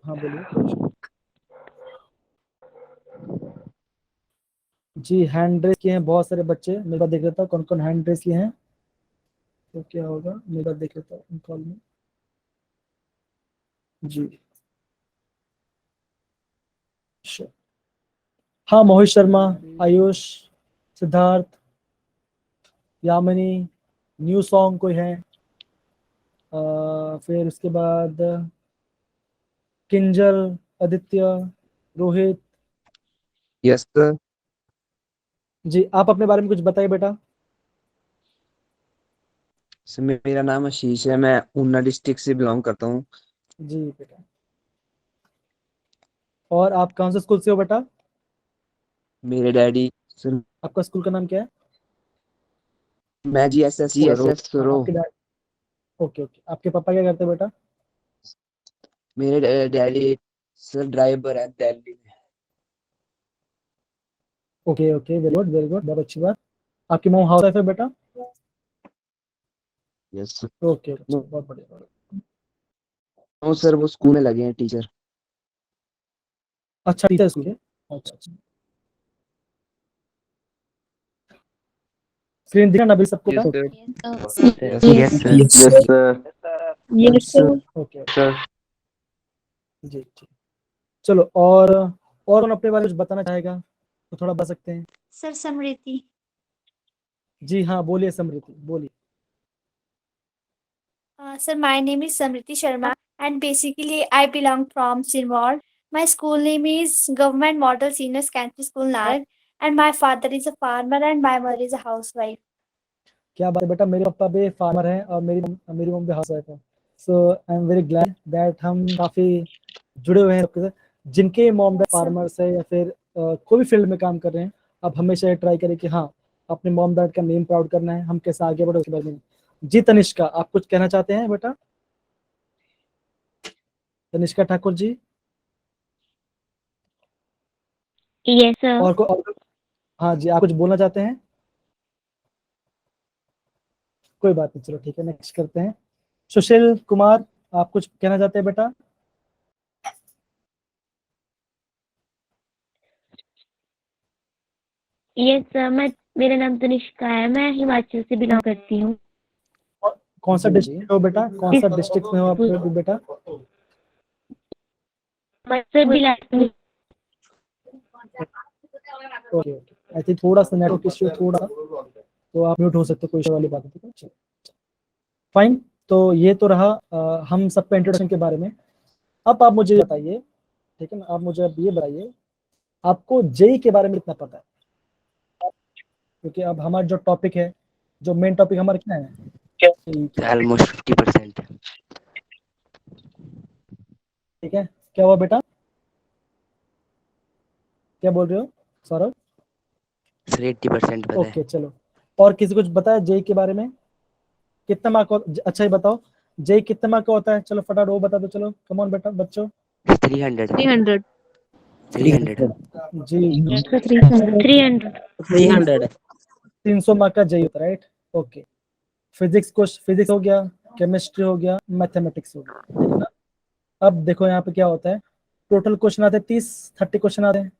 हाँ बोलिए, कोई इशू नहीं। जी हैंड रेस किए हैं बहुत सारे बच्चे, मेरे पास देख लेता हूँ कौन कौन हैंड रेस किए हैं। तो क्या होगा, मेरे पास देख लेता हूँ कॉल में। जी हाँ, मोहित शर्मा, आयुष, सिद्धार्थ, यामिनी, न्यू सॉन्ग कोई है, फिर उसके बाद किंजल, आदित्य, रोहित। Yes sir. जी आप अपने बारे में कुछ बताइए बेटा। सर मेरा नाम आशीष है, मैं ऊना डिस्ट्रिक्ट से बिलोंग करता हूँ। जी बेटा, और आप कौन से स्कूल से हो बेटा? मेरे डैडी सर, आपका स्कूल का नाम क्या है? मैं GSS सरो। आपके डैड, ओके ओके, आपके पापा क्या करते हैं बेटा? मेरे डैडी सर ड्राइवर है दिल्ली में। Okay okay, very good very good, बहुत अच्छी बात। आपकी मॉम हाउस वाइफ है बेटा? Yes sir. ओके, अच्छा नो बहुत बढ़िया बहुत बढ़िया। नो सर, वो स्कूल में लगे हैं टीचर। अच्छा टीचर स्कूल है, अच्छा अच्छा। स्क्रीन दिखा ना अभी सबको यस का? Sir. Yes, yes yes, sir. Yes sir. yes, sir. Okay sir जी ठीक। चलो, और कौन अपने बारे में कुछ बताना चाहेगा तो थोड़ा बता सकते हैं। Sir Samriti. जी हाँ बोलिए समृति, बोलिए। Sir, my name is Samriti Sharma, and basically I belong from Sirwal. My school name is Government Model Senior Secondary School Narak, and my father is a farmer and my mother is a housewife. क्या बात है बेटा, मेरे पापा भी farmer हैं और मेरी मम्मी भी हाउस वाइफ है। So I am very glad that हम काफी जुड़े हुए हैं सबके साथ। जिनके mom dad Yes, sir. Farmers है या फिर कोई भी फील्ड में काम कर रहे हैं, आप हमेशा ये ट्राई करें कि हाँ अपने मॉम डैड का नेम प्राउड करना है, हम कैसे आगे बढ़े उसके बारे में। जी तनिष्का, आप कुछ कहना चाहते हैं बेटा? तनिष्का ठाकुर जी। Yes, sir. और हाँ जी, आप कुछ बोलना चाहते हैं? कोई बात नहीं, चलो ठीक है, नेक्स्ट करते हैं। सुशील कुमार, आप कुछ कहना चाहते हैं बेटा? Yes, sir. मेरा नाम तनिष्का है, मैं हिमाचल से बिलोंग करती हूँ। कौन सा डिस्ट्रिक्ट हो बेटा, कौन सा डिस्ट्रिक्ट में हो आप बेटा? Sir Bilaspur. Okay okay, I think थोड़ा सा नेटवर्क इश्यू थोड़ा सा, तो आप म्यूट हो सकते हो, कोई इशू वाली बात नहीं, ठीक है फाइन। तो ये तो रहा हम सबका इंट्रोडक्शन के बारे में। अब आप मुझे बताइए, ठीक है ना, आप मुझे अब ये बताइए आपको जेई के बारे में कितना पता है, क्योंकि अब हमारा जो टॉपिक है, जो मेन टॉपिक हमारा क्या है, JEE के बारे में, ऑलमोस्ट 50%। ठीक है। क्या हुआ बेटा, क्या बोल रहे हो सौरभ? सर 80% पता है। ओके चलो, और किसी कुछ बताया जेई के बारे में, कितना मार्क अच्छा ये बताओ, जेई कितने मार्क का होता है, चलो फटाफट वो बता दो, चलो कम ऑन बेटा बच्चों। 300। 300. 300। जी 300. 300। 300 मार्क का जेई होता है, राइट? ओके, फिजिक्स हो गया, केमिस्ट्री हो गया, मैथमेटिक्स हो गया, ठीक है ना। अब देखो यहाँ पे क्या होता है, टोटल क्वेश्चन आते हैं 30 क्वेश्चन आते हैं।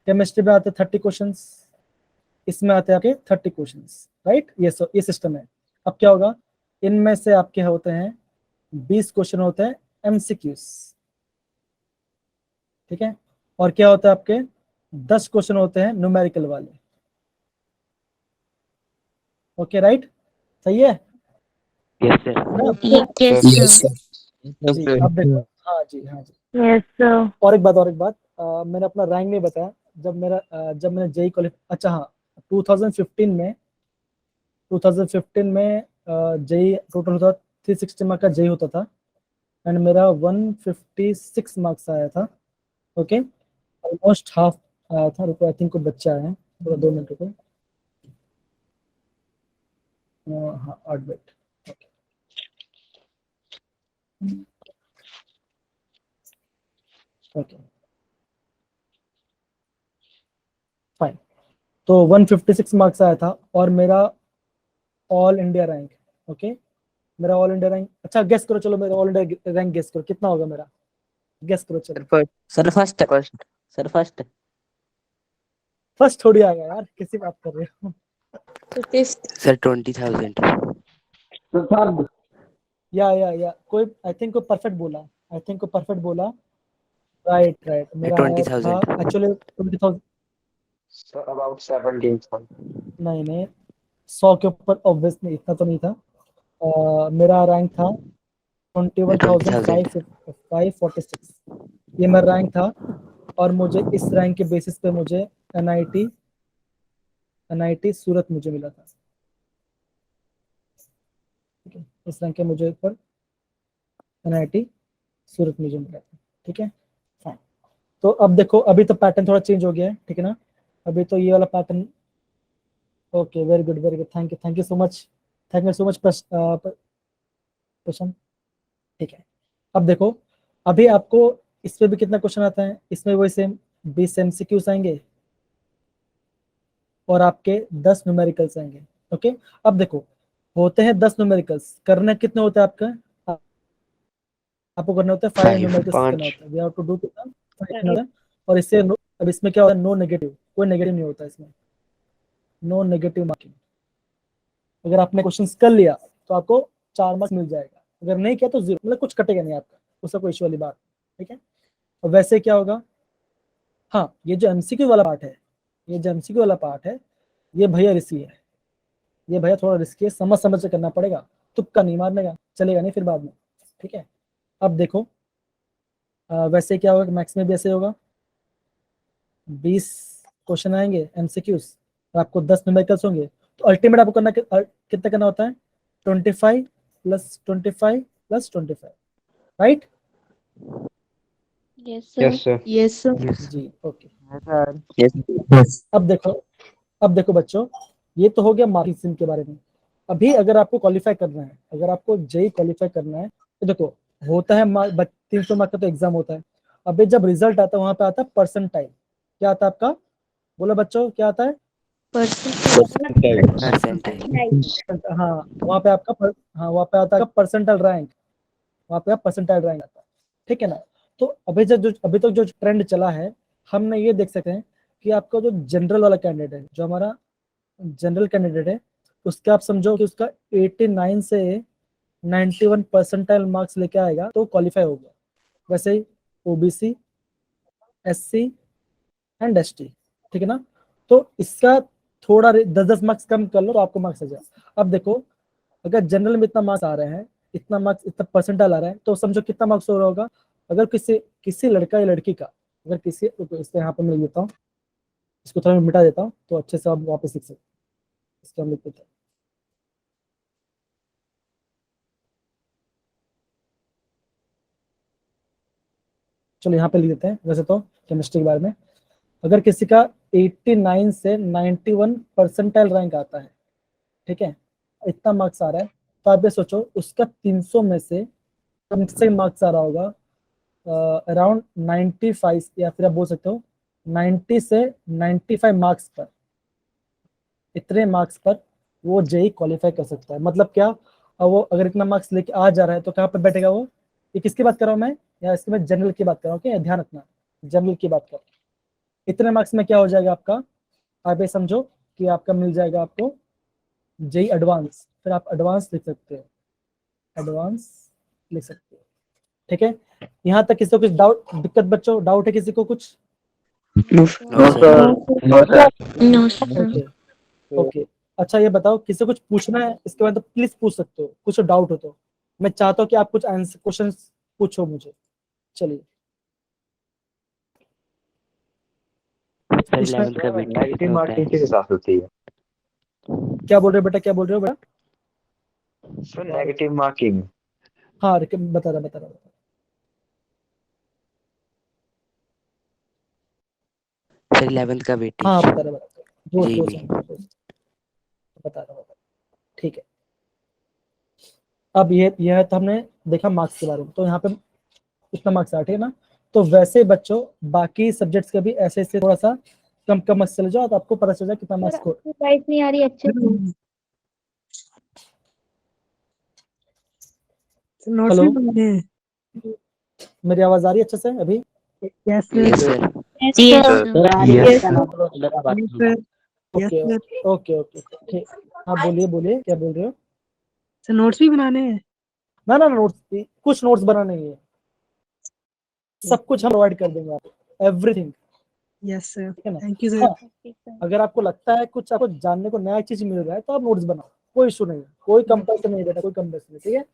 केमिस्ट्री में आते हैं 30 क्वेश्चन, इसमें आते हैं आपके 30 क्वेश्चन, राइट? ये सिस्टम है। अब क्या होगा, इनमें से आपके होते हैं 20 क्वेश्चन होते हैं एमसीक्यूज, ठीक है, और क्या होता है आपके 10 क्वेश्चन होते हैं न्यूमेरिकल वाले। ओके राइट, सही है यस सर। ना? Yes, sir. जी अब देखो, हाँ जी हाँ जी। Yes, sir. और एक बात, मैंने अपना रैंक नहीं बताया। जब मैंने जेई क्वालिफाई, अच्छा हाँ, 2015 में 2015 में जेई टोटल होता 360 मार्क का जेई होता था, एंड मेरा 156 मार्क्स आया था। ओके, ऑलमोस्ट हाफ आया था। रुको, आई थिंक कुछ बच्चे आए हैं, थोड़ा 2 मिनट रुको। हाँ 8 मिनट, ओके फाइन। तो 156 मार्क्स आया था और मेरा ऑल इंडिया रैंक, ओके, मेरा ऑल इंडिया रैंक, अच्छा गेस करो, चलो मेरा ऑल इंडिया रैंक गेस करो कितना होगा मेरा। गेस करो चलो। Sir first sir first first थोड़ी आ गया यार, किसी बात कर रहे हो? सर 20,000 या कोई आई थिंक कोई परफेक्ट बोला, राइट मेरा है 20,000 था एक्चुअली 20,000। So about 17,000. नहीं 100 के ऊपर ऑब्वियसली इतना तो नहीं था। मेरा रैंक था 21,546, ये मेरा रैंक था। और मुझे इस रैंक के बेसिस पे मुझे एनआईटी सूरत मुझे मिला था। ठीक है, इस रैंक के मुझे ऊपर एनआईटी सूरत मुझे मिला था। ठीक है फाइन। तो अब देखो, अभी तो पैटर्न थोड़ा चेंज हो गया है, ठीक है ना? अभी तो ये वाला pattern, okay very good, thank you so much Prashant. ठीक है, अब देखो, अभी आपको इसमें भी कितना क्वेश्चन आता है, इसमें वही सेम 20 एमसीक्यूज आएंगे और आपके 10 न्यूमेरिकल्स आएंगे। ओके, अब देखो, होते हैं 10 न्यूमेरिकल्स, करना कितने होते हैं आपको करना होता है 5 न्यूमेरिकल्स करना होता है। वी हैव टू डू कितना 5 करना होता है। और इससे अब इसमें क्या होता है, नो नेगेटिव, कोई नेगेटिव नहीं होता इसमें, नो नेगेटिव मार्किंग। अगर आपने क्वेश्चन कर लिया तो आपको 4 मार्क्स मिल जाएगा, अगर नहीं किया तो 0, मतलब कुछ कटेगा नहीं आपका, उसका कोई इशू वाली बात। ठीक है, और वैसे क्या होगा, हाँ ये जो एमसीक्यू वाला पार्ट है, ये भैया रिस्की है, ये भैया थोड़ा रिस्की है, समझ से करना पड़ेगा, तुक्का नहीं मारने का, चलेगा नहीं फिर बाद में। ठीक है, अब देखो वैसे क्या होगा, मैथ्स में भी ऐसे होगा, 20 क्वेश्चन आएंगे एमसीक्यूज, और आपको 10 न्यूमेरिकल्स होंगे, तो अल्टीमेट आपको करना कितना करना होता है, 25 + 25 + 25, राइट? Yes, sir. जी ओके। यस अब देखो बच्चों, ये तो हो गया मार्किंग के बारे में। अभी अगर आपको क्वालिफाई करना है, अगर आपको जेई क्वालिफाई करना है, तो देखो होता है 300 मार्क का तो एग्जाम होता है। अभी जब रिजल्ट आता है वहां पे आता है परसेंटाइल। क्या आता है आपका, बोलो बच्चों क्या आता है? हाँ वहाँ पे आपका वहाँ पे आता है परसेंटाइल रैंक, वहाँ पे परसेंटाइल रैंक आता है। ठीक है ना? तो अभी तक जो ट्रेंड चला है, हमने ये देख सकते हैं कि आपका जो जनरल वाला कैंडिडेट है, जो हमारा जनरल कैंडिडेट है, उसका आप समझो कि उसका 89 से 91 परसेंटाइल मार्क्स लेके आएगा तो क्वालिफाई होगा। वैसे ही ओबीसी, एससी एंड एसटी, ठीक है ना? तो इसका थोड़ा 10-10 मार्क्स कम कर लो तो आपको मार्क्स आ जाए। अब देखो, अगर जनरल में इतना मार्क्स आ रहे हैं, इतना परसेंटाइल आ रहा है, तो समझो कितना मार्क्स हो रहा होगा। अगर किसी लड़का या लड़की का, अगर किसी, इसको यहाँ पे मैं लिख देता हूँ, इसको थोड़ा मिटा देता हूँ तो अच्छे से आप वापस लिख सकते हैं। इसको हम लिख देते हैं, चलो यहाँ पे लिख देते हैं। वैसे तो केमिस्ट्री के बारे में, अगर किसी का 89 से 91 परसेंटाइल रैंक आता है, ठीक है, इतना मार्क्स आ रहा है, तो आप ये सोचो उसका 300 में से कम से मार्क्स आ रहा होगा अराउंड 95, या फिर आप बोल सकते हो 90 से 95 मार्क्स पर, इतने मार्क्स पर वो जेई क्वालिफाई कर सकता है। मतलब क्या, अब वो अगर इतना मार्क्स लेके आ जा रहा है तो कहाँ पर बैठेगा वो? ये किसकी बात कर रहा हूँ मैं, या इसकी मैं जनरल की बात कर रहा हूँ, ओके ध्यान रखना, जनरल की बात कर। इतने मार्क्स में क्या हो जाएगा आपका, आप ये समझो कि आपका मिल जाएगा आपको जेई एडवांस, फिर आप एडवांस लिख सकते हो, एडवांस लिख सकते हो। ठीक है, यहाँ तक किसी को कुछ डाउट, दिक्कत बच्चों, डाउट है किसी को कुछ? ओके ओके, अच्छा ये बताओ, किसी को कुछ पूछना है इसके बाद तो प्लीज पूछ सकते हो, कुछ डाउट हो तो। मैं चाहता हूँ कि आप कुछ आंसर क्वेश्चन पूछो मुझे। चलिए सर पूछना, 11th का बेटा नेगेटिव मार्किंग किस हिसाब से होती है? क्या बोल रहे हो बेटा, क्या बोल रहे हो बेटा? सर नेगेटिव मार्किंग हाँ बता रहा। सर 11th का बेटी हाँ बता रहा, जी दोस्त नहीं बता रहा। ठीक है, अब ये तो हमने देखा मार्क्स के बारे में, तो यहाँ पे इतना मार्क्स आ, ठीक है ना? तो वैसे बच्चों बाकी सब्जेक्ट्स के भी ऐसे थोड़ा सा कम मार्क्स चले जाओ तो आपको पता चल जाए कितना मार्क्स स्कोर। लाइट नहीं आ रही अच्छे से। हेलो, मेरी आवाज आ रही है अच्छे से अभी? Yes, sir. Yes, sir. Yes, Yes, sir. sir. Yes, Yes, sir. Yes, sir. Yes, okay sir. Okay okay ठीक। हाँ बोलिए बोलिए, क्या बोल रहे हो? सर नोट्स भी बनाने हैं? ना ना नोट्स, कुछ नोट्स बनाना नहीं है, सब कुछ हम प्रोवाइड कर देंगे आपको, एवरीथिंग। Yes, sir. ठीक है ना? Thank you, sir. हाँ, अगर आपको लगता है कुछ आपको जानने को नया चीज मिल रहा है तो आप नोट्स बनाओ, कोई इशू नहीं है, कोई कंपल्सन नहीं बेटा, कोई कंपल्सन नहीं, ठीक है?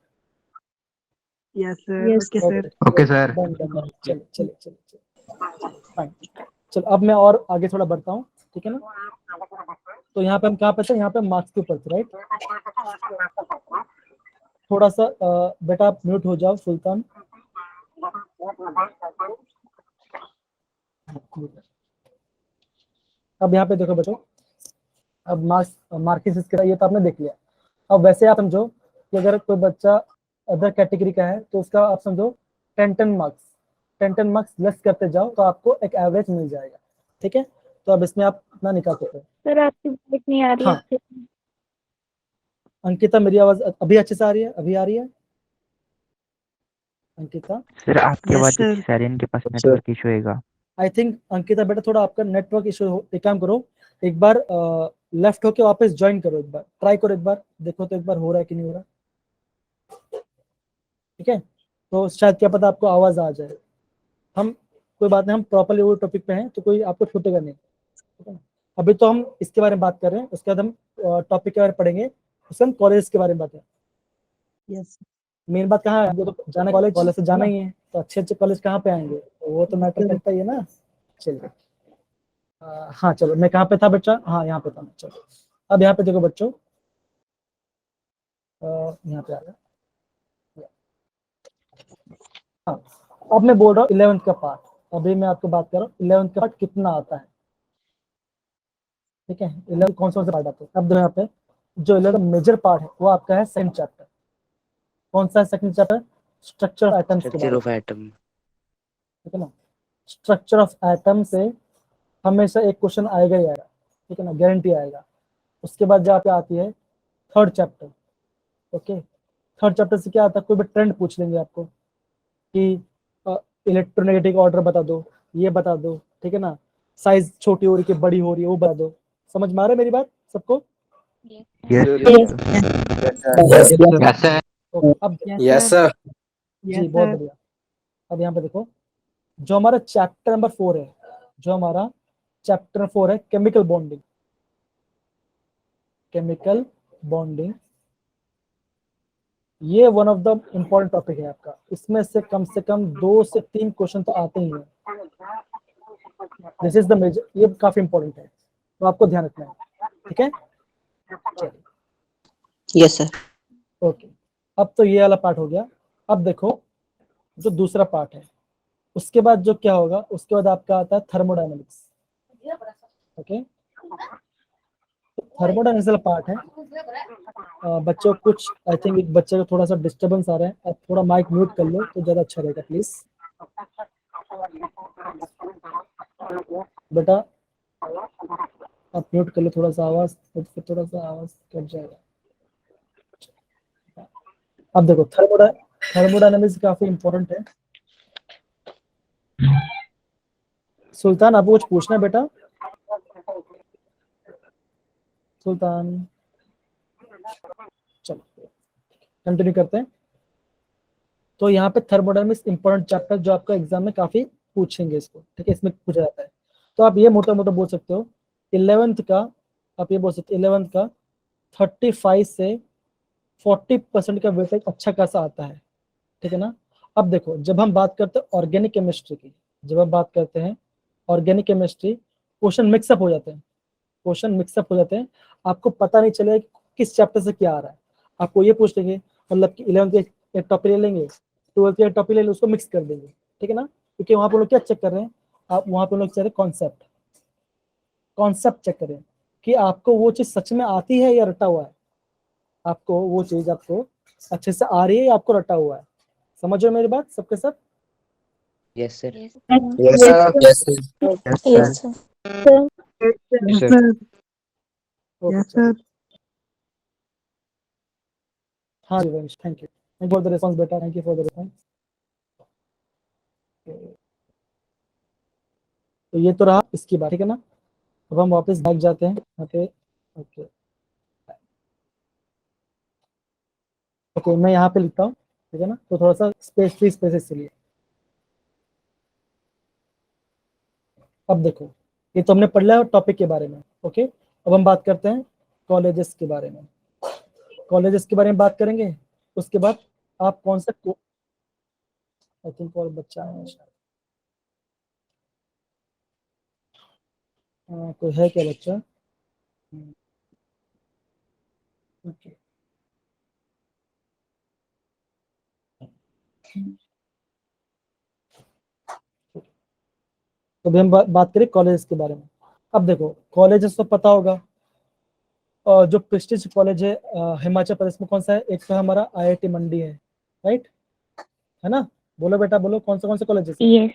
Yes, sir. Yes, Okay, sir. Okay, sir. Done done done, चलिए चलिए चलिए फाइन। चलो अब मैं और आगे थोड़ा बढ़ता हूँ, ठीक है ना? तो यहाँ पे हम कहाँ पे थे? यहाँ पे मार्क्स के ऊपर थे, राइट? थोड़ा सा बेटा आप म्यूट हो जाओ सुल्तान। अब यहाँ पे देखो बच्चों, अब मार्क्स इसके ये तो आपने देख लिया। अब वैसे आप समझो कि अगर कोई बच्चा अदर कैटेगरी का है तो उसका आप समझो 10 मार्क्स लेस करते जाओ तो आपको एक एवरेज मिल जाएगा, ठीक है? तो अब इसमें आप अपना निकाल सकते हो। सर आपकी बात नहीं आ रही हाँ। अच्छे से। अंकिता मेरी आवाज अभी अच्छे से आ रही है? अभी आ रही है अंकिता? सर आपकी Yes, आवाज sir. अच्छी से आ रही है, इनके पास नेटवर्क इशू होएगा। आई थिंक अंकिता बेटा थोड़ा आपका नेटवर्क इशू हो, एक काम करो, एक बार लेफ्ट होके वापस ज्वाइन करो, एक बार ट्राई करो, एक बार देखो तो एक बार हो रहा है कि नहीं हो रहा, ठीक है? तो शायद क्या पता आपको आवाज आ जाए। हम कोई बात नहीं, हम प्रॉपरली वो टॉपिक पे हैं तो कोई आपको छूटेगा नहीं, ठीक है ना? अभी तो हम इसके बारे में बात कर रहे हैं, उसके बाद हम टॉपिक के बारे में पढ़ेंगे, उसके हम कॉलेज के बारे में बात करें। Yes. मेन बात कहाँ है? हमको तो जाना कॉलेज से जाना ही है, तो अच्छे अच्छे कॉलेज कहाँ पे आएंगे, तो वो तो मैटर करता ही है ना। चलिए हाँ चलो, मैं कहाँ पे था बच्चा? हाँ यहाँ पे था मैं। चलो अब यहाँ पे देखो बच्चों, यहाँ पे आ गया। हाँ अब मैं बोल रहा हूँ 11th का पार्ट, अभी मैं आपको बात कर रहा हूँ 11th का पार्ट कितना आता है, ठीक है? 11 कौन से पार्ट आते हैं? अब देखो यहाँ पे जो 11 मेजर पार्ट है वो आपका है सेकंड चैप्टर। कौन सा second chapter? Structure of atoms के Structure बारे of में, atom. ठीक है ना? स्ट्रक्चर ऑफ एटम से हमेशा एक क्वेश्चन आएगा ही आएगा, ठीक है ना? गारंटी आएगा। उसके बाद जो आपके आती है third chapter, okay? Third chapter से क्या आता है? कोई भी ट्रेंड पूछ लेंगे आपको कि इलेक्ट्रोनेगेटिव ऑर्डर बता दो, ये बता दो, ठीक है ना? साइज छोटी हो रही है बड़ी हो रही है वो बता दो। समझ में आ रहा है मेरी बात सबको? Yes Yes. Yes, sir. Okay अब Yes, sir. जी Yes, बहुत sir. बढ़िया। अब यहाँ पे देखो जो हमारा चैप्टर नंबर 4 है, जो हमारा चैप्टर 4 है केमिकल बॉन्डिंग, केमिकल बॉन्डिंग, ये one of the important topic है आपका। इसमें से कम 2 से 3 क्वेश्चन तो आते ही हैं। दिस इज द मेजर, ये काफी इंपॉर्टेंट है तो आपको ध्यान रखना है, ठीक है? चलिए Yes, sir. ओके, अब तो ये वाला पार्ट हो गया। अब देखो जो दूसरा पार्ट है, उसके बाद जो क्या होगा, उसके बाद आपका आता है थर्मोडायनेमिक्स, ओके? थर्मोडायनेमिक्स वाला पार्ट है। बच्चों कुछ आई थिंक एक बच्चे को थोड़ा सा डिस्टरबेंस आ रहा है, आप थोड़ा माइक म्यूट कर लो तो ज्यादा अच्छा रहेगा प्लीज। बेटा आप म्यूट कर लो थोड़ा सा आवाज, फिर थोड़ा सा आवाज कट जाएगा। अब देखो थर्मोडायनेमिक्स काफी इंपॉर्टेंट है। सुल्तान आपको कुछ पूछना है बेटा? सुल्तान चलो कंटिन्यू करते हैं। तो यहाँ पे थर्मोडायनेमिक्स इंपॉर्टेंट चैप्टर जो आपका एग्जाम में काफी पूछेंगे इसको, ठीक है? इसमें पूछा जाता है तो आप ये मोटा मोटा बोल सकते हो 11th का, आप ये बोल सकते हो 11th का 35 से 40% का वेटेज अच्छा खासा आता है, ठीक है ना? अब देखो जब हम बात करते हैं ऑर्गेनिक केमिस्ट्री की, जब हम बात करते हैं ऑर्गेनिक केमिस्ट्री, क्वेश्चन मिक्सअप हो जाते हैं, क्वेश्चन मिक्सअप हो जाते हैं, आपको पता नहीं चलेगा कि किस चैप्टर से क्या आ रहा है। आपको ये पूछ लेंगे, मतलब कि 11th के एक टॉपिक ले लेंगे, 12th के एक टॉपिक ले लेंगे, उसको मिक्स कर देंगे, ठीक है ना? क्योंकि वहां पर लोग क्या चेक कर रहे हैं, आप वहां पर लोग चेक रहे हैं कॉन्सेप्ट चेक करें कि आपको वो चीज सच में आती है या रटा हुआ है, आपको वो चीज आपको अच्छे से आ रही है या आपको रटा हुआ है। समझ रहे हो मेरी बात सबके सब? Yes, sir. Yes, sir. Yes Yes, sir. sir. Yes, sir. sir. Okay Yes, चलो। sir. हाँ Rivansh, thank you for the response बेटा, thank you for the response. तो ये तो रहा इसकी बात, ठीक है ना। अब हम वापस बैक जाते हैं यहाँ पे। ओके ओके, मैं यहाँ पे लिखता हूँ, ठीक है ना। तो थोड़ा सा स्पेस फ्री स्पेसेस चलिए। अब देखो, ये तो हमने पढ़ लिया टॉपिक के बारे में। ओके, अब हम बात करते हैं कॉलेजेस के बारे में। कॉलेजेस के बारे में बात करेंगे, उसके बाद आप कौन सा आई थिंक और बच्चा है शायद। कोई है क्या बच्चा? ओके, तो अभी हम बात करें कॉलेज के बारे में। अब देखो, कॉलेजेस तो पता होगा, और जो प्रेस्टीज कॉलेज है हिमाचल प्रदेश में कौन सा है? एक तो हमारा आईआईटी मंडी है, राइट, है ना। बोलो बेटा बोलो, कौन से कॉलेजेस है? Yes.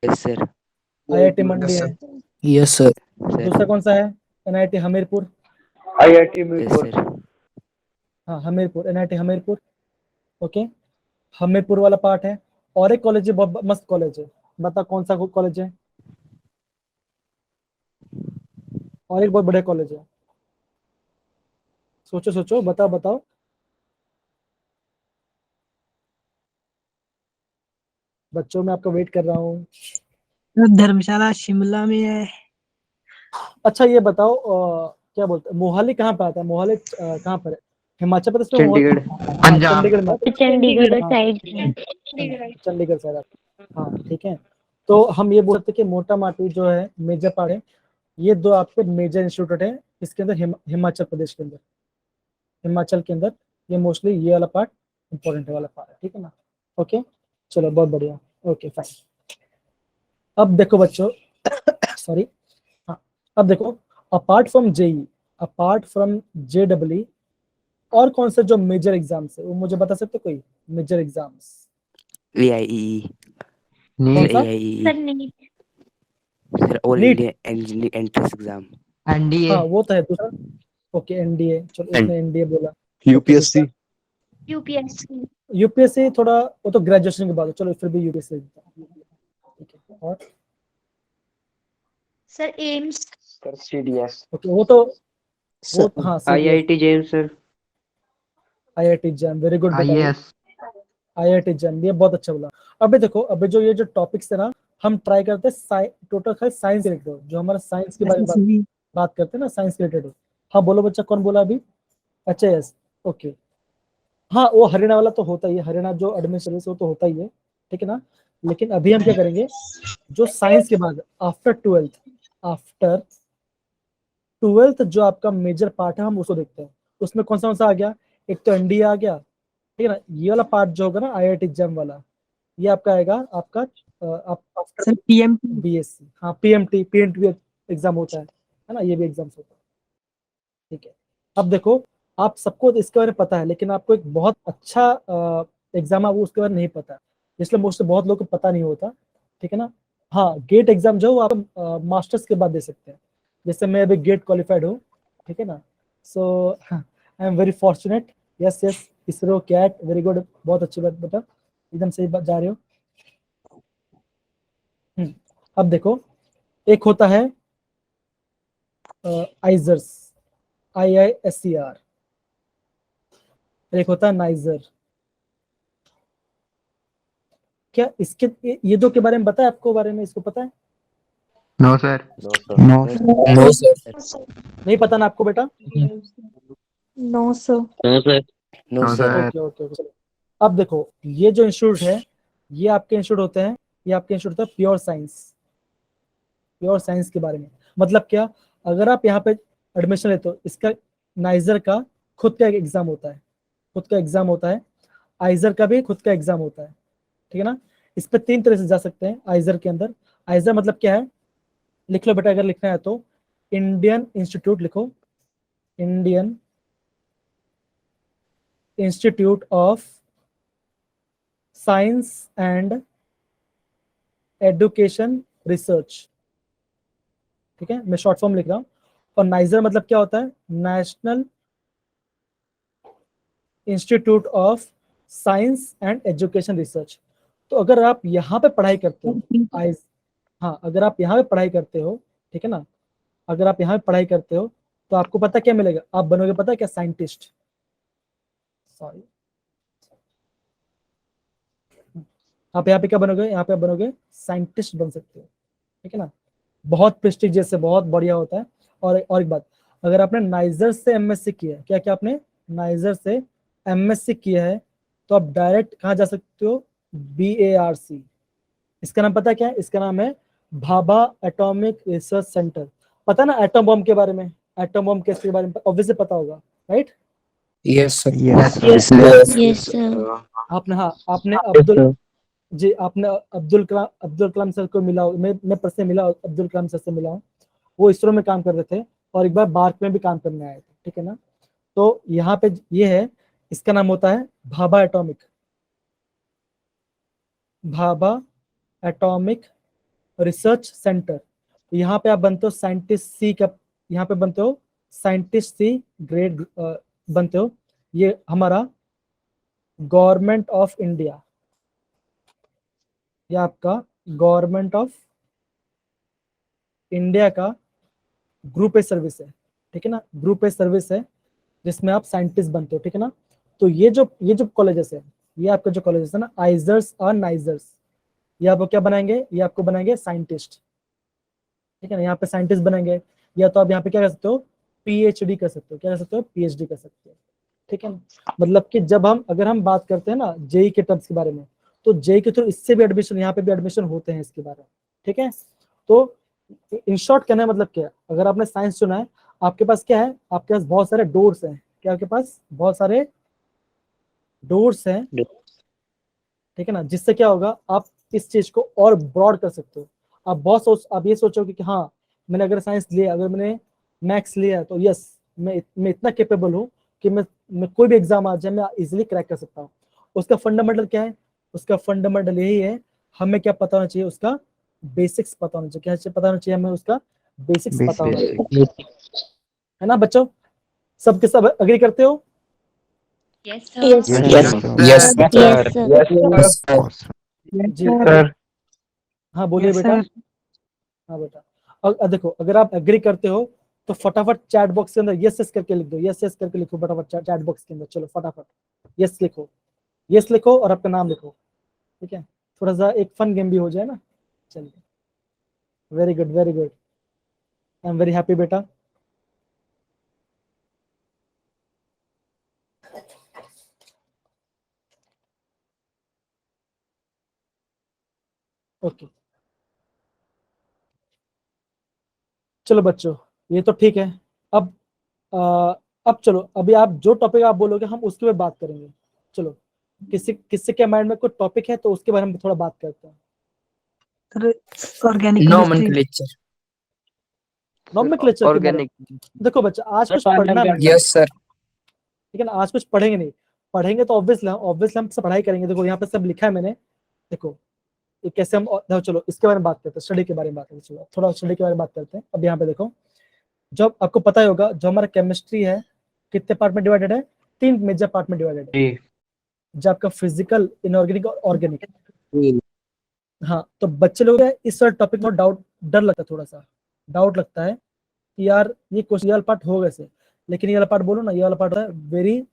Yes sir. आईआईटी मंडी है। Yes sir. दूसरा कौन सा है? NIT Hamirpur. IIT yes Mirpur. Sir. हाँ हमीरपुर, एनआईटी हमीरपुर। ओके, हमीरपुर वाला पार्ट है। और एक कॉलेज है, बहुत मस्त कॉलेज है, बता कौन सा कॉलेज है? और एक बहुत बढ़िया कॉलेज है, सोचो सोचो, बताओ बताओ। बच्चों, मैं आपका वेट कर रहा हूँ। धर्मशाला शिमला में है। अच्छा ये बताओ, क्या बोलते हैं, मोहाली कहाँ पे आता है? मोहाली कहाँ पर है? हिमाचल प्रदेश में चंडीगढ़। हाँ, पंजाब। चंडीगढ़ में आता चंडीगढ़ हाँ। साइड। है, चंडीगढ़ साइड आता है। हाँ ठीक है, तो हम ये बोल सकते हैं कि मोटा माटी जो है मेजर पार्ट है, ये दो आपके मेजर इंस्टीट्यूट है इसके अंदर, हिमाचल प्रदेश के अंदर, हिमाचल के अंदर। ये मोस्टली ये वाला पार्ट इंपॉर्टेंट वाला पार्ट है, ठीक है ना। ओके चलो, बहुत बढ़िया। Okay fine. अब देखो बच्चों सॉरी, हाँ, अब देखो, apart from JEE, apart from JW, और कौन से जो मेजर एग्जाम्स है वो मुझे बता सकते हो? कोई मेजर एग्जाम्स? एआईई कौन सर। सा? एआईई सर नहीं। Sir, all NEET. India engineering entrance exam. NDA. हाँ वो तो है। दूसरा? ओके एनडीए, चलो इसने एनडीए बोला। यूपीएससी। यूपीएससी। यूपीएससी थोड़ा, वो तो ग्रेजुएशन के बाद है, चलो फिर भी यूपीएससी। ठीक है, और sir AIIMS. Sir CDS. Okay, वो हाँ IIT James sir. IIT jam, very good बेटा। आईएएस। आईआईटी जैम, ये बहुत अच्छा बोला। अबे देखो, अबे जो ये जो टॉपिक्स है ना, हम ट्राई करते हैं टोटल खाली साइंस रिलेटेड, जो हमारा साइंस के बारे में बात करते हैं ना, साइंस रिलेटेड। हाँ बोलो बच्चा, कौन बोला अभी? अच्छा यस, ओके। हाँ वो हरियाणा वाला तो होता ही है, हरियाणा जो एडमिनिस्ट्रेशन वो तो होता ही है, ठीक है ना। लेकिन अभी हम क्या करेंगे, जो साइंस के बाद आफ्टर ट्वेल्थ जो आपका मेजर पार्ट है, हम उसको देखते हैं। उसमें कौन सा आ गया? एक तो एनडीए आ गया, ठीक है ना। ये वाला पार्ट जो होगा ना आईआईटी एग्जाम वाला, ये आपका आएगा आपका आफ्टर सर पीएमटी। बीएससी। हाँ पीएमटी भी एग्जाम होता है ना, ये भी एग्जाम्स होता है, ठीक है। अब देखो, आप सबको इसके बारे में पता है, लेकिन आपको एक बहुत अच्छा एग्जाम है वो उसके बारे में नहीं पता, इसलिए मुझसे बहुत लोगों को पता नहीं होता, ठीक है ना। हाँ गेट एग्जाम जो आप मास्टर्स के बाद दे सकते हैं, जैसे मैं अभी गेट क्वालिफाइड हूँ, ठीक है ना। So I am very fortunate. Yes yes, ISRO कैट, वेरी गुड, बहुत अच्छी बात बेटा, एकदम सही बात जा रहे हो। अब देखो, एक होता है आइजर्स, IISER, एक होता है नाइजर। क्या इसके ये दो के बारे में पता है आपको? बारे में इसको पता है? No sir. No sir. No. No sir. नहीं पता ना आपको बेटा? No sir. No sir. No no sir. Sir. Okay okay okay. अब देखो, ये जो इंस्टीट्यूट है, ये आपके इंस्टीट्यूट होते हैं, ये आपके इंस्टीट्यूट होता है प्योर साइंस, प्योर साइंस के बारे में। मतलब क्या, अगर आप यहाँ पे एडमिशन लेते हो, इसका नाइजर का खुद का एक एग्जाम होता है, खुद का एग्जाम होता है। आइजर का भी खुद का एग्जाम होता है, ठीक है ना। इस पे 3 तरह से जा सकते हैं आइजर के अंदर। आइजर मतलब क्या है, लिख लो बेटा, अगर लिखना है तो इंडियन इंस्टीट्यूट लिखो, Indian institute of science and education research, ठीक है, मैं शॉर्ट फॉर्म लिख रहा हूँ। और नाइजर मतलब क्या होता है? National institute of science and education research. तो अगर आप यहाँ पे पढ़ाई करते हो हाँ, अगर आप यहाँ पे पढ़ाई करते हो, ठीक है ना, अगर आप यहाँ पे पढ़ाई करते हो तो आपको पता क्या मिलेगा, आप बनोगे पता है क्या, साइंटिस्ट। सॉरी, आप यहाँ पे क्या बनोगे, यहाँ पे बनोगे साइंटिस्ट बन सकते हो, ठीक है ना, बहुत प्रेस्टिजियस है, बहुत बढ़िया होता है। और एक बात, अगर आपने नाइजर से एमएससी किया है, क्या क्या आपने नाइजर से एमएससी किया है, तो आप डायरेक्ट कहाँ जा सकते हो, BARC। इसका नाम पता है क्या है, इसका नाम है भाभा एटॉमिक रिसर्च सेंटर। पता ना एटम बम के बारे में, एटम बम के बारे में ऑब्वियसली पता होगा, right? Yes, sir. Yes, Yes, Yes, sir. आपने, हाँ, आपने Yes, अब्दुल sir. जी, आपने अब्दुल कलाम सर को मिला, मैं पर्सनली मिला, अब्दुल कलाम सर से मिला हूँ। वो इसरो में काम कर रहे थे और एक बार बार्क में भी काम करने आए थे, ठीक है ना। तो यहाँ पे ये है, इसका नाम होता है भाभा एटॉमिक रिसर्च सेंटर। यहाँ पे आप बनते हो साइंटिस्ट सी का, यहाँ पे बनते हो साइंटिस्ट सी ग्रेड बनते हो। ये हमारा गवर्नमेंट ऑफ इंडिया, ये आपका गवर्नमेंट ऑफ इंडिया का ग्रुप ए सर्विस है, ठीक है ना, ग्रुप ए सर्विस है जिसमें आप साइंटिस्ट बनते हो, ठीक है ना। तो ये जो कॉलेजेस है, ये आपका जो कॉलेजेस है ना, आइजर्स और नाइजर्स, ये आपको क्या बनाएंगे, ये आपको बनाएंगे साइंटिस्ट, ठीक है ना। यहाँ पे साइंटिस्ट बनेंगे, या तो आप यहाँ पे क्या कर सकते हो, PhD कर सकते हो, क्या कर सकते हो, PhD कर सकते हो, ठीक है ना। मतलब कि जब अगर हम बात करते हैं ना जेई के टर्म्स के बारे में, तो जेई के थ्रू इससे भी एडमिशन, यहाँ पे भी एडमिशन होते हैं इसके बारे में, ठीक है। तो इन शॉर्ट कहना है मतलब क्या है, अगर आपने साइंस चुना है, आपके पास क्या है, आपके पास बहुत सारे डोर्स हैं, क्या आपके पास बहुत सारे डोर्स हैं, ठीक है ना, जिससे क्या होगा, आप इस चीज को और ब्रॉड कर सकते हो। आप ये सोचोगे कि हाँ, मैंने अगर साइंस लिया, अगर मैंने मैथ्स लिया है, तो यस, मैं इतना केपेबल हूँ कि मैं कोई भी एग्जाम आ जाए मैं इजिली क्रैक कर सकता हूँ। उसका फंडामेंटल क्या है, उसका फंडामेंटल यही है, हमें क्या पता होना चाहिए, उसका बेसिक्स पता होना चाहिए, क्या पता होना चाहिए हमें, उसका बेसिक्स पता होना चाहिए, है ना बच्चों, सबके सब एग्री करते हो? Yes, Yes, sir. Yes, sir. yes, Yes, sir. yes, sir. जी, Sir. हाँ बोलिए Yes, बेटा। sir. हाँ बेटा, और देखो, अगर आप एग्री करते हो तो फटाफट चैट बॉक्स के अंदर यस यस करके लिख दो, यस यस करके लिखो फटाफट चैट बॉक्स के अंदर, चलो फटाफट यस लिखो, यस लिखो और आपका नाम लिखो, ठीक है, थोड़ा सा एक फन गेम भी हो जाए ना। चलिए, very good, very good, I am very happy बेटा। ओके, चलो बच्चों, ये तो ठीक है। अब अब चलो, अभी आप जो टॉपिक आप बोलोगे हम उसके पे बात करेंगे। चलो, किससे क्या माइंड में कोई टॉपिक है तो उसके बारे में थोड़ा बात करते हैं। Organic chemistry. Nomenclature. नॉमेनक्लेचर के बारे में Organic. देखो बच्चा, आज कुछ पढ़ना नहीं, Yes, sir. ठीक है ना, आज कुछ पढ़ेंगे नहीं, पढ़ेंगे तो ऑब्वियसली हम सब पढ़ाई करेंगे। देखो यहाँ पे सब लिखा है मैंने, देखो ये कैसे हम, देखो चलो इसके बारे में बात करते हैं, स्टडी के बारे में बात करते हैं, चलो थोड़ा स्टडी के बारे में बात करते हैं। अब यहाँ पे देखो, जो आपको पता ही होगा, जो हमारा केमिस्ट्री है कितने पार्ट में डिवाइडेड है, 3 मेजर पार्ट में डिवाइडेड है, जी। जो आपका फिजिकल, इनऑर्गेनिक और ऑर्गेनिक। हाँ, तो बच्चे लोग इस टॉपिक में डर लगता है, थोड़ा सा डाउट लगता है कि यार ये क्वेश्चन, ये वाला पार्ट होगा कैसे, लेकिन ये वाला पार्ट बोलो ना, ये वाला पार्ट है वेरी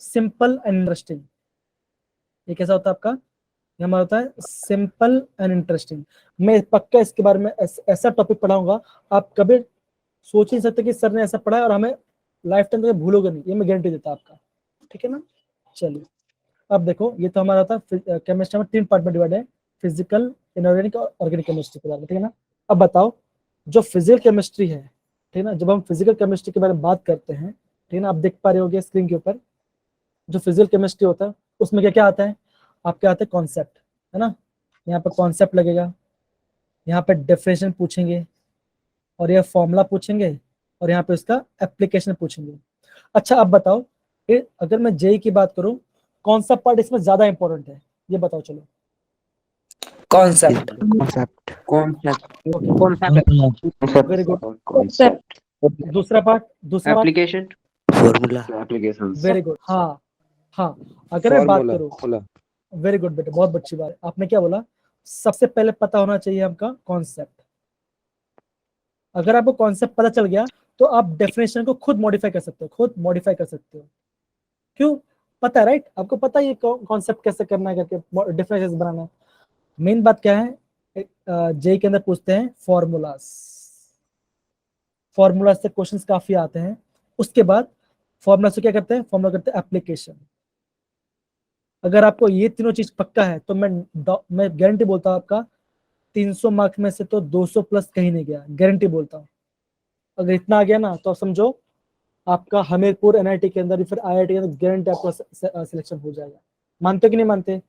सिंपल एंड इंटरेस्टिंग। ये कैसा होता है आपका, ये हमारा होता है सिंपल एंड इंटरेस्टिंग। मैं पक्का इसके बारे में ऐसा टॉपिक पढ़ाऊंगा, आप कभी सोच ही नहीं सकते कि सर ने ऐसा पढ़ा है और हमें लाइफ टाइम तक भूलोगे नहीं, ये मैं गारंटी देता आपका, ठीक है ना। चलिए, अब देखो, ये तो हमारा था केमिस्ट्री में 3 पार्ट में डिवाइड है, फिजिकल, इनऑर्गेनिक और ऑर्गेनिक केमिस्ट्री के बारे में, ठीक है ना। अब बताओ, जो फिजिकल केमिस्ट्री है, ठीक है ना, जब हम फिजिकल केमिस्ट्री के बारे में बात करते हैं, ठीक है ना, आप देख पा रहे होगे स्क्रीन के ऊपर, जो फिजिकल केमिस्ट्री होता है उसमें क्या क्या आता है, आपके आते हैं कॉन्सेप्ट, है ना, यहाँ पर कॉन्सेप्ट लगेगा, यहाँ पे डेफिनेशन पूछेंगे, और यह फॉर्मूला पूछेंगे, और यहाँ पे उसका एप्लीकेशन पूछेंगे। अच्छा, अब बताओ, अगर मैं जेई की बात करूं, कौन सा पार्ट इसमें ज्यादा इंपॉर्टेंट है, ये बताओ चलो। Concept. Very good. Concept. दूसरा part Application. Formula. Very good. हाँ हाँ, अगर मैं बात करूं, वेरी गुड बेटा, बहुत अच्छी बात है। आपने क्या बोला, सबसे पहले पता होना चाहिए आपका कॉन्सेप्ट। अगर आपको कॉन्सेप्ट पता चल गया तो आप डेफिनेशन को खुद मॉडिफाई कर सकते हो, क्यों? पता है, राइट? आपको पता है ये कॉन्सेप्ट कैसे करना है करके, डेफिनेशन बनाना है। मेन बात क्या है, जेई के अंदर पूछते हैं फॉर्मूलाज से क्वेश्चंस काफी आते हैं। उसके बाद फॉर्मूला से क्या करते हैं, एप्लीकेशन। अगर आपको ये तीनों चीज पक्का है तो मैं गारंटी बोलता हूँ आपका 300 मार्क्स में से तो 200 प्लस कहीं नहीं गया, गारंटी बोलता हूँ। अगर इतना आ गया ना तो समझो आपका हमीरपुर एनआईटी के अंदर फिर आईआईटी के अंदर गारंटी आपका सिलेक्शन हो जाएगा। मानते कि नहीं मानते?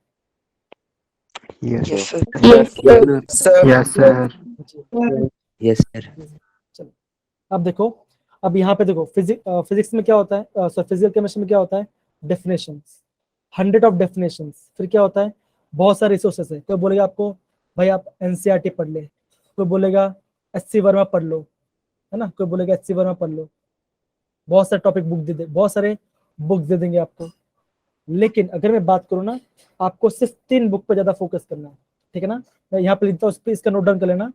Yes. Yes, sir. Yes, sir. Yes, sir. Yes, sir. चलो अब देखो, अब यहाँ पे देखो फिजिक्स में क्या होता है, फिजिकल केमिस्ट्री में क्या होता है, डेफिनेशंस, 100 ऑफ डेफिनेशंस। फिर क्या होता है, बहुत सारे रिसोर्सेस है। कोई बोलेगा आपको भाई आप एनसीईआरटी पढ़ ले, कोई बोलेगा एचसी वर्मा पढ़ लो, है ना, कोई बोलेगा एचसी वर्मा पढ़ लो। बहुत सारे टॉपिक बहुत सारे बुक्स दे देंगे आपको। लेकिन अगर मैं बात करूँ ना, आपको सिर्फ 3 बुक पर ज्यादा फोकस करना है, ठीक है ना। मैं यहाँ पे लिखता हूँ, इसका नोट डाउन कर लेना।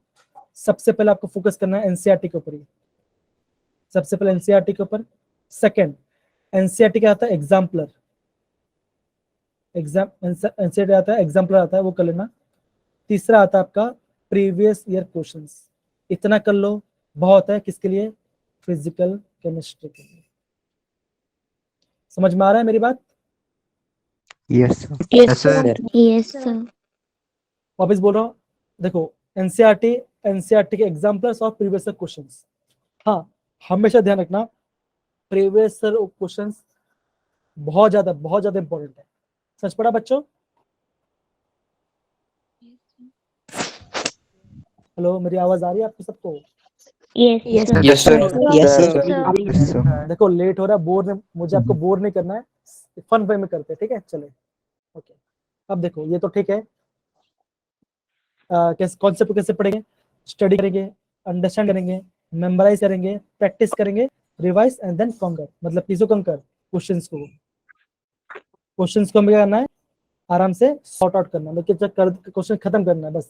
सबसे पहले आपको फोकस करना है एनसीईआरटी के ऊपर ही, सबसे पहले एनसीईआरटी के ऊपर। सेकंड, एनसीईआरटी क्या आता है, एनसीईआरटी आता है एग्जाम्पलर आता है, वो कर लेना। तीसरा आता है आपका प्रीवियस ईयर क्वेश्चंस। इतना कर लो, बहुत है किसके लिए, फिजिकल केमिस्ट्री के लिए। समझ में आ रहा है मेरी बात? Yes, sir. Yes, sir. sir. Yes, sir. वापस बोल रहा हूँ, देखो एनसीईआरटी के एग्जाम्पलर्स और प्रीवियस ईयर क्वेश्चंस। हाँ, हमेशा ध्यान रखना प्रीवियस ईयर क्वेश्चंस बहुत ज्यादा इंपॉर्टेंट है। सच पड़ा बच्चों? हेलो, मेरी आवाज आ रही है आपको सबको? Yes, sir. Yes, sir. Yes, sir. Yes, sir. देखो लेट हो रहा है, मुझे आपको बोर नहीं करना है, फन वे में करते हैं, ठीक है? चले, ओके। अब देखो ये तो ठीक है, कैसे कॉन्सेप्ट कैसे पढ़ेंगे, स्टडी करेंगे, अंडरस्टैंड करेंगे, मेमोराइज करेंगे, प्रैक्टिस करेंगे, रिवाइज एंड देन कॉन्कर। मतलब किसको कॉन्कर, क्वेश्चंस को हमें क्या करना है, आराम से सॉर्ट आउट करना है, क्वेश्चन खत्म करना है। बस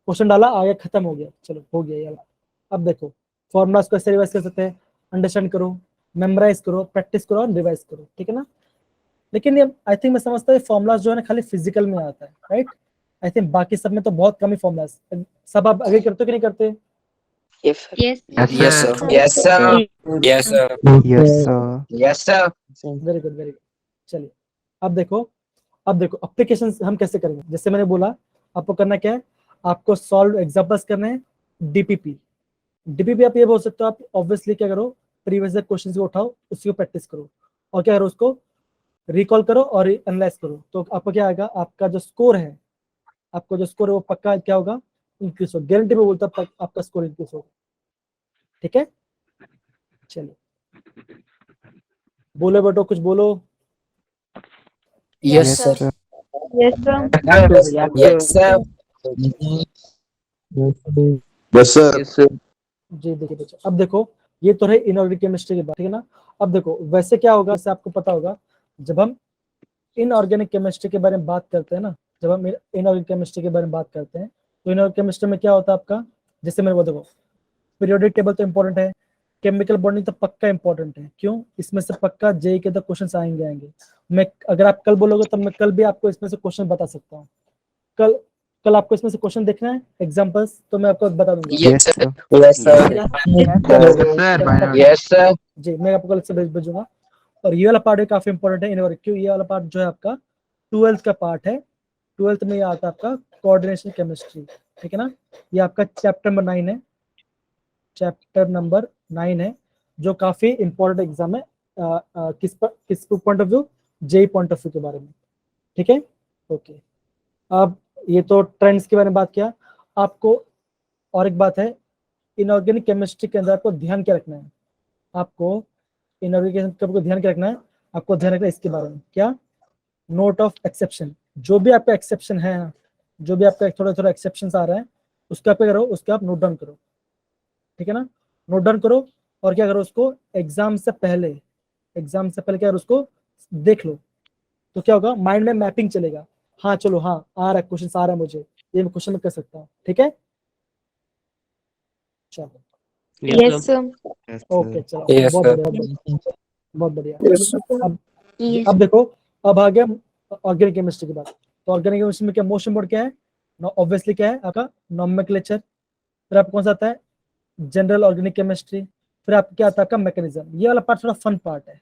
क्वेश्चन डाला, आगे खत्म हो गया, चलो हो गया यार। अब देखो फॉर्मूलाज को ऐसे रिवाइज कर सकते हैं, अंडरस्टैंड करो, मेमोराइज करो, प्रैक्टिस करो और रिवाइज करो, ठीक है ना। लेकिन ये आई थिंक मैं समझता हूँ फॉर्मूलाज जो है ना खाली फिजिकल में आता है, राइट? आई थिंक बाकी सब में तो बहुत कम ही फॉर्मूलाज। सब आप अग्री करते हो कि नहीं करते? Yes. Yes, Yes, sir. sir. Yes, sir. Yes, sir. Yes, sir. Yes, sir. Very good. चलिए अब देखो एप्लीकेशन हम कैसे करेंगे। जैसे मैंने बोला, आपको करना क्या है, आपको सॉल्व एग्जांपल्स करने हैं। डीपीपी आप ये बोल सकते हो, आप ऑब्वियसली क्या करो, प्रीवियस ईयर क्वेश्चंस को उठाओ, उसको प्रैक्टिस करो और क्या करो, उसको रिकॉल करो और एनालाइज करो। तो आपको क्या आएगा, आपका जो स्कोर है वो पक्का क्या होगा, इंक्रीज हो, गारंटी में बोलता हूं आपका स्कोर इंक्रीज होगा, ठीक है। चलिए बोलो बेटो, कुछ बोलो। Yes, sir. Yes, sir. Yes, sir. Yes, sir. जी देखिए बच्चों, अब देखो ये तो है इनऑर्गेनिक केमिस्ट्री की बात, ठीक है ना। अब देखो वैसे क्या होगा, जैसे आपको पता होगा, जब हम इनऑर्गेनिक केमिस्ट्री के बारे में बात करते हैं ना, तो इनऑर्गेनिक केमिस्ट्री में क्या होता है आपका, जैसे मेरे को देखो, पीरियोडिक टेबल तो इंपॉर्टेंट है, केमिकल बॉन्डिंग तो पक्का इंपॉर्टेंट है। क्यों? इसमें से पक्का जेई के तो क्वेश्चंस आएंगे। मैं अगर आप कल बोलोगे तो मैं कल भी आपको इसमें से क्वेश्चन बता सकता हूँ। कल आपको इसमें से क्वेश्चन देखना है, एग्जांपल्स, तो मैं आपको बता दूंगा। Yes, sir. Yes, sir. Yes, sir. जी मैं आपको कल से भेजूंगा। और ये वाला पार्ट भी काफी इंपॉर्टेंट है इनवर्क, क्यों? ये वाला पार्ट जो है आपका 12th का पार्ट है। 12th में ये आता है आपका कोऑर्डिनेशन केमिस्ट्री, ठीक है ना। ये आपका चैप्टर नंबर 9 है, जो काफी इंपॉर्टेंट एग्जाम है, किस point of view, JEE point of view के बारे में, ठीक है। ओके, अब ये तो ट्रेंड्स के बारे में बात किया। आपको और एक बात है, इनऑर्गेनिक केमिस्ट्री के अंदर आपको ध्यान क्या रखना है, आपको ध्यान रखना है इसके बारे में, क्या, नोट ऑफ एक्सेप्शन। जो भी आपका एक्सेप्शन है, जो भी आपका थोड़ा एक्सेप्शन आ रहा है, उसका क्या करो, उसका आप नोट डाउन करो, ठीक है ना। नोट डाउन करो और क्या करो, उसको एग्जाम से पहले क्या करो, उसको देख लो, तो क्या होगा, माइंड में मैपिंग चलेगा। हाँ चलो, हाँ आ रहा है, क्वेश्चन आ रहा है मुझे, ये मैं क्वेश्चन में कर सकता हूँ, ठीक है। चलो Yes, sir. Yes, okay, sir. चलो Yes, बहुत sir. बढ़िया, बहुत बढ़िया। अब Yes. अब देखो, अब आ गया ऑर्गेनिक केमिस्ट्री की बात। तो ऑर्गेनिक केमिस्ट्री में क्या मोस्ट इम्पोर्टेंट क्या है, ऑब्वियसली क्या है आपका नॉमेनक्लेचर, फिर आपको कौन सा आता है जनरल ऑर्गेनिक केमिस्ट्री, फिर आपको क्या आता है आपका मैकेनिज्म। ये वाला पार्ट थोड़ा फन पार्ट है,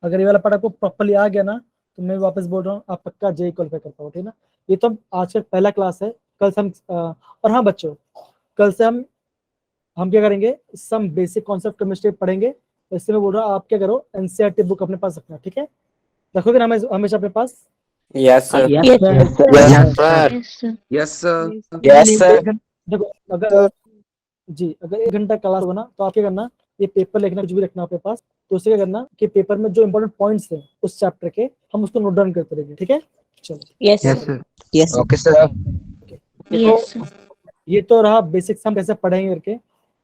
अगर ये वाला पार्ट आपको प्रॉपर्ली आ गया ना तो मैं वापस बोल रहा हूँ आप पक्का जेई क्वालिफाई कर पाओ, ठीक ना। ये तो आज का पहला क्लास है, कल से हम और हाँ बच्चों, कल से हम क्या करेंगे, सम बेसिक कॉन्सेप्ट केमिस्ट्री पढ़ेंगे। इससे मैं बोल रहा हूँ आप क्या करो, एनसीईआरटी बुक अपने पास रखना, ठीक है, रखोगे ना हमेशा अपने पास। Yes, sir. Yes, sir. Yes, sir. Yes, sir. Yes, sir. Yes, Yes, sir. देखो अगर जी अगर 1 घंटा क्लास होगा ना तो आप क्या करना, ये पेपर लिखना कुछ भी रखना अपने पास, तो उससे क्या करना कि पेपर में जो इंपॉर्टेंट पॉइंट्स हैं उस चैप्टर के हम उसको नोट डाउन करते रहेंगे, ठीक है। चलो Yes, Yes, sir. sir. Okay, sir. Yes, sir. ये तो रहा बेसिक्स हम कैसे पढ़ेंगे करके,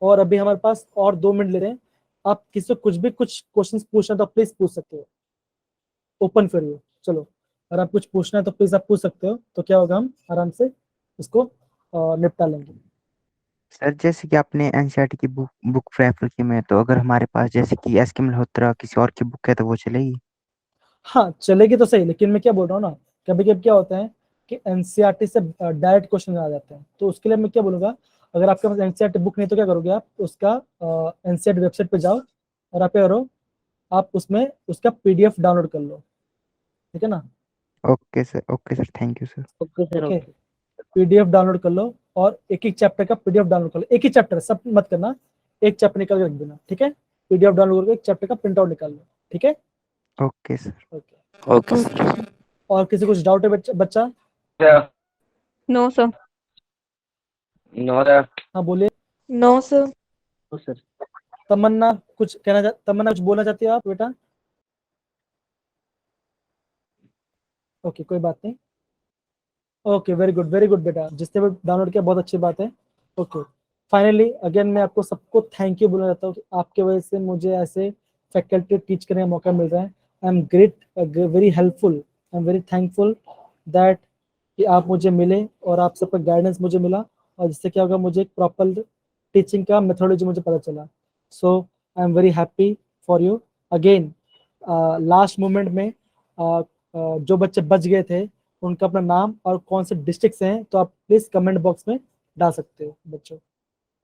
और अभी हमारे पास और 2 मिनट ले रहे हैं। आप किसी को कुछ क्वेश्चंस पूछना तो प्लीज पूछ सकते हो, ओपन फॉर यू। चलो अगर आप कुछ पूछना है तो प्लीज आप पूछ सकते हो, तो क्या होगा हम आराम से इसको निपटा लेंगे। सर जैसे कि आपने एनसीईआरटी की बुक रेफर की में, तो अगर हमारे पास जैसे कि एसके मल्होत्रा किसी और की बुक है तो वो चलेगी? हाँ चलेगी तो सही, लेकिन मैं क्या बोल रहा हूँ ना, कभी कभी क्या होता है कि एनसीईआरटी से डायरेक्ट क्वेश्चन आ जाते हैं, तो उसके लिए मैं क्या बोलूंगा, अगर आपके पास एनसीईआरटी बुक नहीं तो क्या करोगे आप, उसका एनसीईआरटी वेबसाइट पे जाओ और आप क्या करो, आप उसमें उसका पीडीएफ डाउनलोड कर लो, ठीक है ना। Okay sir, thank you sir. Okay, PDF download कर लो और एक एक चैप्टर का पीडीएफ डाउनलोड कर लो, एक ही चैप्टर, सब मत करना, एक चैप्टर निकाल के रख देना, ठीक है। पीडीएफ डाउनलोड करके एक चैप्टर का प्रिंट आउट निकाल लो, ठीक है। Okay sir. Okay, Okay, sir. और किसी कुछ डाउट है बच्चा? Yeah. No, sir. No, sir. हाँ बोलिए। No, sir. तमन्ना तमन्ना कुछ बोलना चाहती है आप बेटा? ओके कोई बात नहीं। ओके वेरी गुड बेटा, जिसने भी डाउनलोड किया बहुत अच्छी बात है। ओके फाइनली अगेन मैं आपको सबको थैंक यू बोलना चाहता हूँ कि आपके वजह से मुझे ऐसे फैकल्टी टीच करने का मौका मिल रहा है। आई am very helpful, I am very thankful that कि आप मुझे मिले और आप सबका गाइडेंस मुझे मिला, और जिससे क्या होगा मुझे एक प्रॉपर टीचिंग का मेथोडोलॉजी मुझे पता चला। So I am very happy for you. Again last moment में जो बच्चे बच गए थे उनका अपना नाम और कौन से डिस्ट्रिक्ट से हैं तो आप प्लीज कमेंट बॉक्स में डाल सकते हो बच्चों,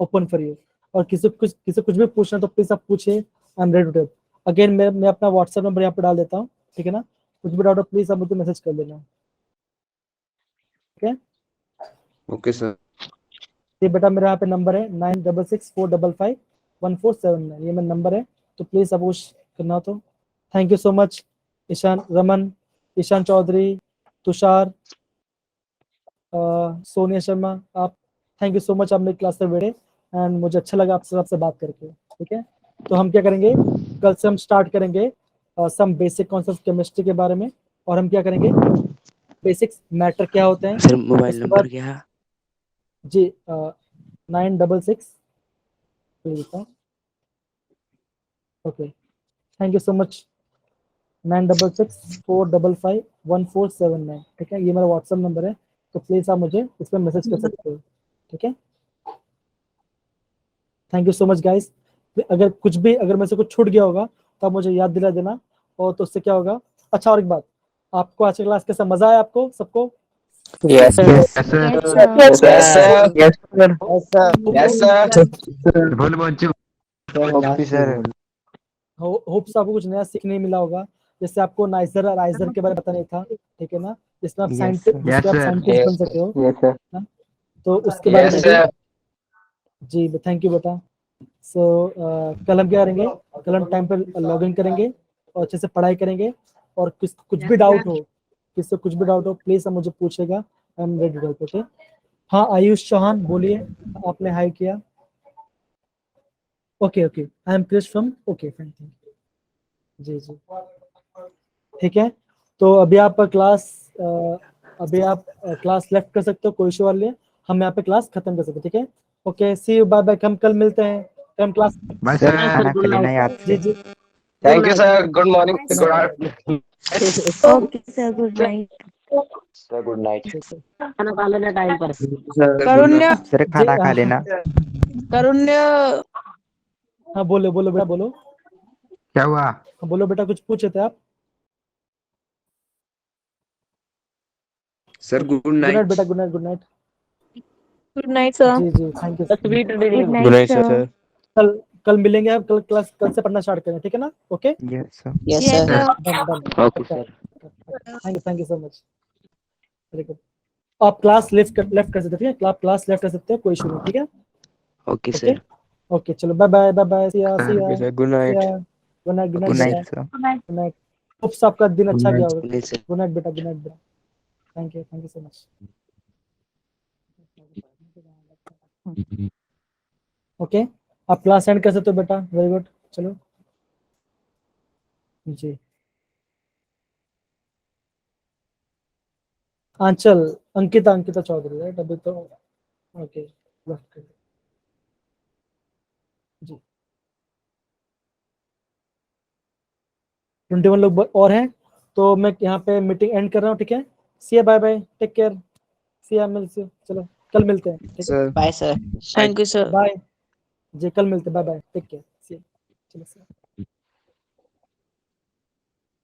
ओपन फॉर यू। और किसी कुछ भी पूछना तो प्लीज आप पूछिए, I am ready to help. Again मैं अपना व्हाट्सएप नंबर यहाँ पे डाल देता हूँ, ठीक है ना। कुछ भी डाउट हो प्लीज आप मुझे मैसेज कर देना, ठीक है। Okay, sir. ये बेटा मेरा यहाँ पे नंबर है 9664551479, ये मेरा नंबर है, तो प्लीज आप कुछ करना हो तो। Thank you so much Ishaan Raman, Ishaan Chaudhary, Tushar, Sonia Sharma, आप थैंक यू सो मच, आप मेरी क्लास से बैठे एंड मुझे अच्छा लगा आपसे बात करके, ठीक है। तो हम क्या करेंगे, कल से हम स्टार्ट करेंगे सम बेसिक कॉन्सेप्ट केमिस्ट्री के बारे में, और हम क्या करेंगे बेसिक्स मैटर क्या होते हैं। Sir, मोबाइल उसके नंबर बाद क्या है? जी 966 okay, thank you so much, 9664551479, ठीक है। ये मेरा व्हाट्सएप नंबर है, तो प्लीज आप मुझे इस पर मैसेज कर सकते हो, ठीक है। Thank you so much guys. अगर मेरे से कुछ छूट गया होगा तो आप मुझे याद दिला देना, और तो उससे क्या होगा। अच्छा और एक बात, आपको आज की क्लास कैसा मजा आया आपको सबको? Yes, sir. Yes, Yes, sir. sir. Yes, sir. Yes, sir. Yes, sir. बोल बच्चों। Okay sir. होप्स आपको कुछ नया सीखने मिला होगा, जैसे आपको नाइजर और आइजर के बारे में पता नहीं था, ठीक है ना, जिसमें आप Yes, scientist sir. Yes, sir. Scientist बन सकते हो, Yes, sir. तो उसके बारे Yes, में sir. जी थैंक यू बेटा। सो कल हम क्या करेंगे, कल हम टाइम पर लॉग इन करेंगे और अच्छे से पढ़ाई करेंगे, और कुछ भी डाउट हो, किससे कुछ भी डाउट हो प्लीज आप मुझे पूछेगा, I am ready to help, okay. हाँ आयुष चौहान बोलिए, आपने हाई किया। Okay I am Krish from, okay fine, जी ठीक है। तो अभी आप क्लास लेफ्ट कर सकते हो, कोई इशू वाले, हम यहाँ पे क्लास खत्म कर सकते हैं, ठीक है। Okay see you, bye bye, हम कल मिलते हैं, हम क्लास Bye, Sir. sir. खाना खा लेना याद जी से। Thank you, sir. Good morning. Bye, Good sir. afternoon. Okay, sir. Good night. Sir good night Karunya sir खाना खा लेना। करुण्य हाँ बोलो बोलो बेटा बोलो। क्या हुआ? हाँ, बोलो बेटा कुछ पूछे थे आप। Sir good good night night बेटा, good night, good night. Good night sir जी जी thank you. Good good night sir कल कल मिलेंगे आप, कल से पढ़ना स्टार्ट करें, ठीक है ना? Okay yes sir. Yes sir done done. Okay sir thank you so much. Very good. आप क्लास लेफ्ट कर सकते हैं, क्लास लेफ्ट कर सकते हैं, कोई इशू नहीं, ठीक है? ओके ओके सर ओके चलो बाय बाय बाय बाय, सी या okay sir good night good night, good okay good night sir night sir. Good night. Hope आपका दिन अच्छा गया होगा। Good night sir good night बेटा, गुड नाइट बेटा। Thank you so much. Okay आप class and कर सकते हो बेटा, वेरी गुड। चलो जी। आंचल, अंकिता चौधरी राइट अभी तो। ओके जी 21 लोग और हैं, तो मैं यहाँ पे मीटिंग एंड कर रहा हूँ, ठीक है? See ya bye bye, take care, see ya मिलते, चलो कल मिलते हैं, ठीक है? Sir bye sir thank you sir bye जी, कल मिलते हैं, bye bye, take care, see चलो।